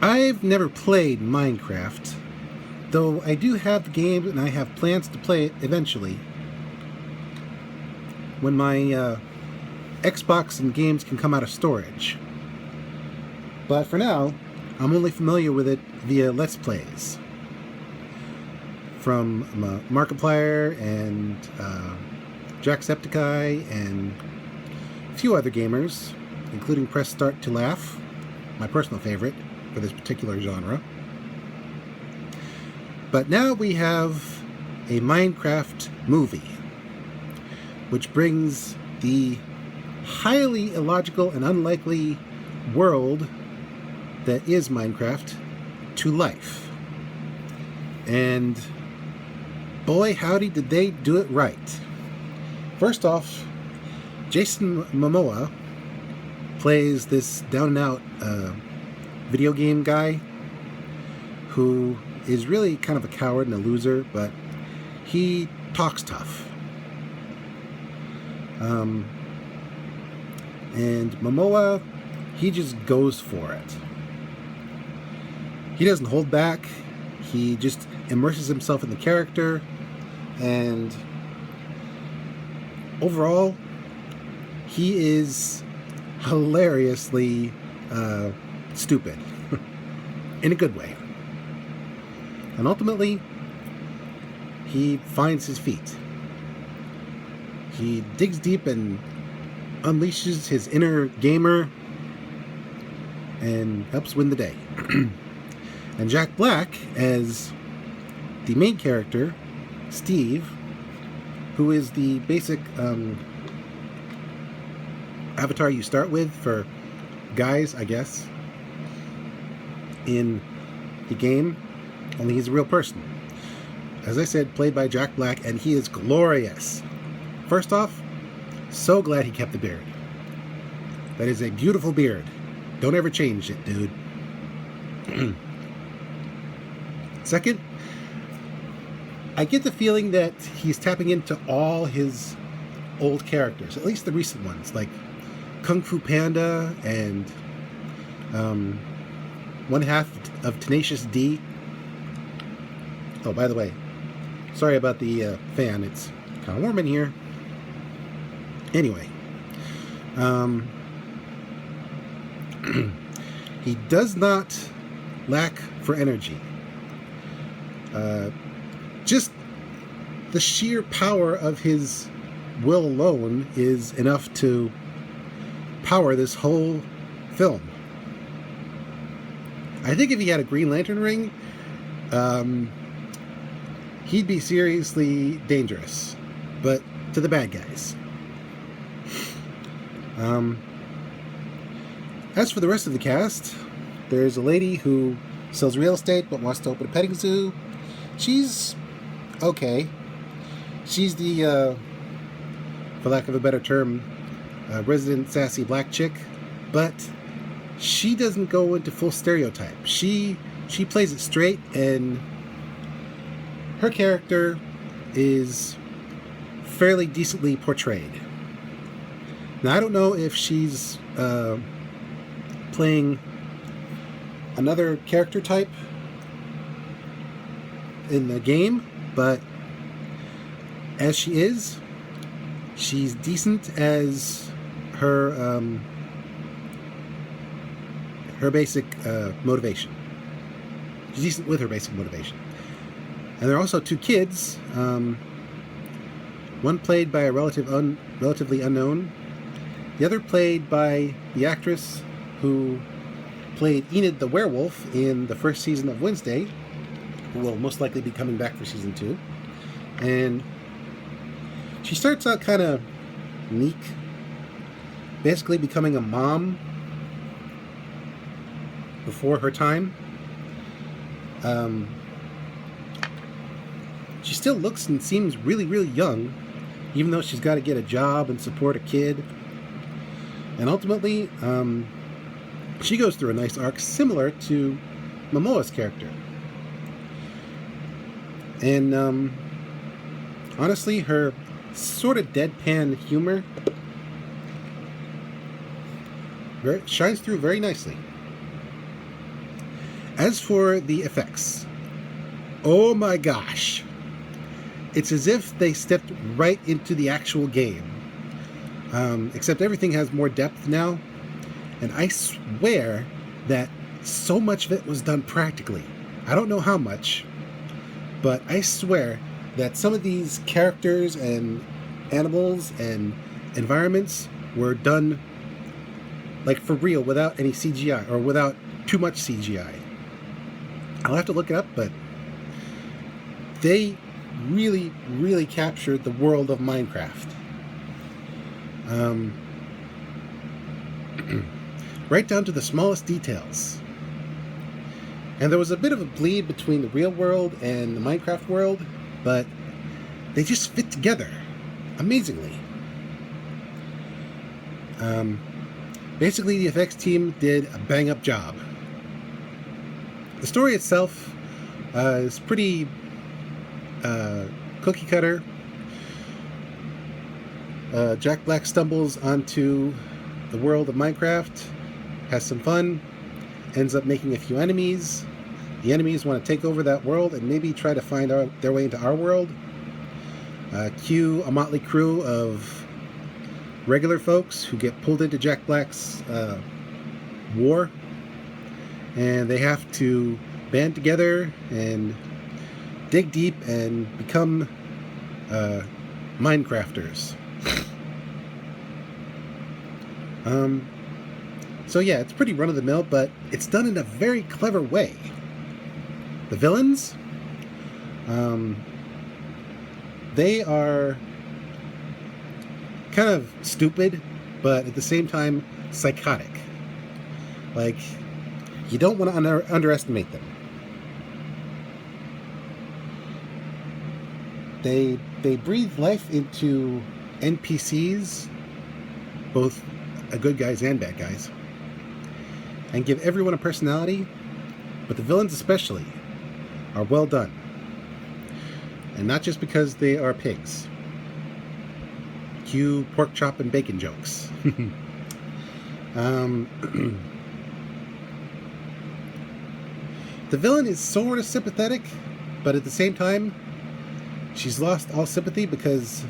I've never played Minecraft, though I do have the game and I have plans to play it eventually. When my Xbox and games can come out of storage. But for now, I'm only familiar with it via Let's Plays. From Markiplier and Jacksepticeye and a few other gamers, including Press Start to Laugh, my personal favorite for this particular genre. But now we have a Minecraft movie, which brings the highly illogical and unlikely world that is Minecraft to life. And boy, howdy, did they do it right. First off, Jason Momoa plays this down-and-out video game guy who is really kind of a coward and a loser, but he talks tough. And Momoa, he just goes for it. He doesn't hold back. He just immerses himself in the character, and overall, he is hilariously stupid in a good way. And ultimately, he finds his feet. He digs deep and unleashes his inner gamer and helps win the day. And Jack Black, as the main character, Steve, who is the basic avatar you start with for guys, I guess, in the game, only he's a real person. As I said, played by Jack Black, and he is glorious. First off, so glad he kept the beard. That is a beautiful beard. Don't ever change it, dude. Second, I get the feeling that he's tapping into all his old characters, at least the recent ones, like Kung Fu Panda and one half of Tenacious D. Oh, by the way, sorry about the fan. It's kind of warm in here. Anyway, he does not lack for energy. Just the sheer power of his will alone is enough to power this whole film. I think if he had a Green Lantern ring, he'd be seriously dangerous, but to the bad guys. As for the rest of the cast, there's a lady who sells real estate but wants to open a petting zoo. She's okay. She's the, for lack of a better term, resident sassy black chick, but she doesn't go into full stereotype. She plays it straight, and her character is fairly decently portrayed. Now, I don't know if she's playing another character type in the game, but as she is, she's decent as her basic motivation. She's decent with her basic motivation. And there are also two kids, one played by a relatively unknown, the other played by the actress who played Enid the werewolf in the first season of Wednesday, who will most likely be coming back for season 2. And she starts out kind of meek, basically becoming a mom before her time. She still looks and seems really, really young, even though she's got to get a job and support a kid. And ultimately, she goes through a nice arc similar to Momoa's character. And honestly, her sort of deadpan humor shines through very nicely. As for the effects, oh my gosh. It's as if they stepped right into the actual game. Except everything has more depth now. And I swear that so much of it was done practically. I don't know how much, but I swear that some of these characters and animals and environments were done like for real without any CGI or without too much CGI. I'll have to look it up, but they really, really captured the world of Minecraft. Right down to the smallest details. And there was a bit of a bleed between the real world and the Minecraft world, but they just fit together amazingly. Basically, the effects team did a bang-up job. The story itself is pretty cookie cutter. Jack Black stumbles onto the world of Minecraft, has some fun, ends up making a few enemies. The enemies want to take over that world and maybe try to find their way into our world. Cue a motley crew of regular folks who get pulled into Jack Black's war, and they have to band together and dig deep and become Minecrafters. So yeah, it's pretty run-of-the-mill, but it's done in a very clever way. The villains, they are kind of stupid, but at the same time psychotic. Like, you don't want to underestimate them. They breathe life into NPCs, both good guys and bad guys, and give everyone a personality, but the villains especially are well done. And not just because they are pigs. Cue pork chop and bacon jokes. The villain is sort of sympathetic, but at the same time, she's lost all sympathy because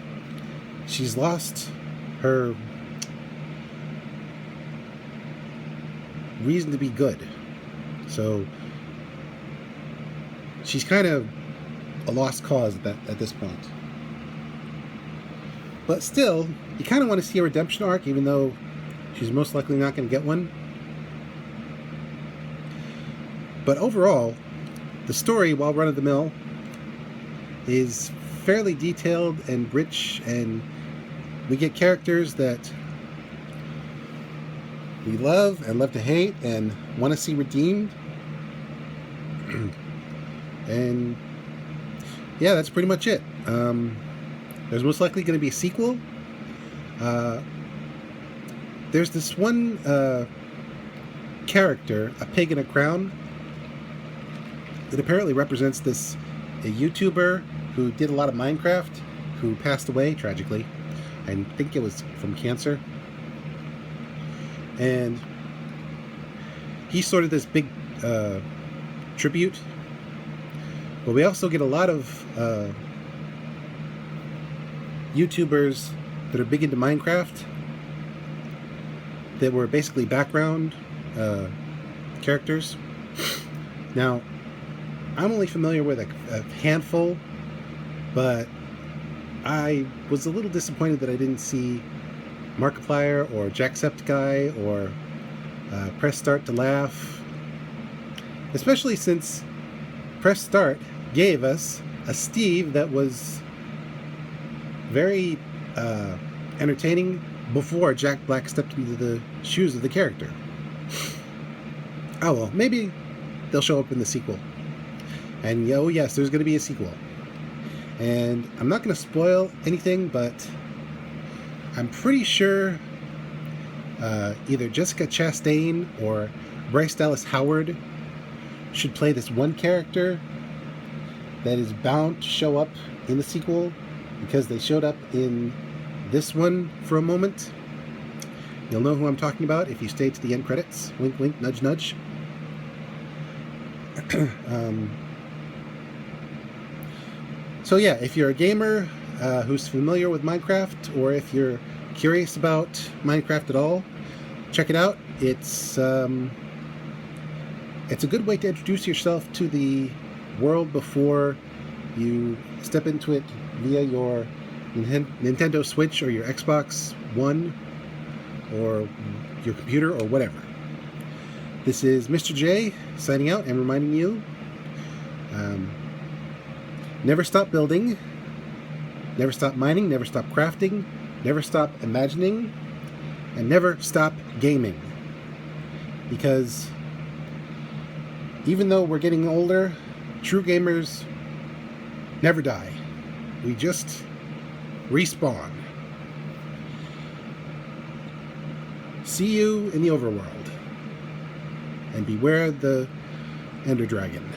she's lost her reason to be good. So she's kind of a lost cause at this point. But still, you kind of want to see a redemption arc, even though she's most likely not going to get one. But overall, the story, while run-of-the-mill, is fairly detailed and rich, and we get characters that we love and love to hate and want to see redeemed. And yeah, that's pretty much it. There's most likely going to be a sequel. There's this one character, a pig in a crown, that apparently represents a YouTuber who did a lot of Minecraft, who passed away tragically. I think it was from cancer. And he's sort of this big tribute. But we also get a lot of YouTubers that are big into Minecraft that were basically background characters. Now, I'm only familiar with a handful, but I was a little disappointed that I didn't see Markiplier or Jacksepticeye or Press Start to Laugh, especially since Press Start gave us a Steve that was very entertaining before Jack Black stepped into the shoes of the character. Oh well, maybe they'll show up in the sequel. And oh yes, there's going to be a sequel. And I'm not going to spoil anything, but I'm pretty sure either Jessica Chastain or Bryce Dallas Howard should play this one character that is bound to show up in the sequel, because they showed up in this one for a moment. You'll know who I'm talking about if you stay to the end credits. Wink, wink, nudge, nudge. So yeah, if you're a gamer who's familiar with Minecraft, or if you're curious about Minecraft at all, check it out. It's a good way to introduce yourself to the world before you step into it via your Nintendo Switch or your Xbox One or your computer or whatever. This is Mr. J signing out and reminding you, never stop building, never stop mining, never stop crafting, never stop imagining, and never stop gaming. Because even though we're getting older, true gamers never die. We just respawn. See you in the overworld. And beware the Ender Dragon.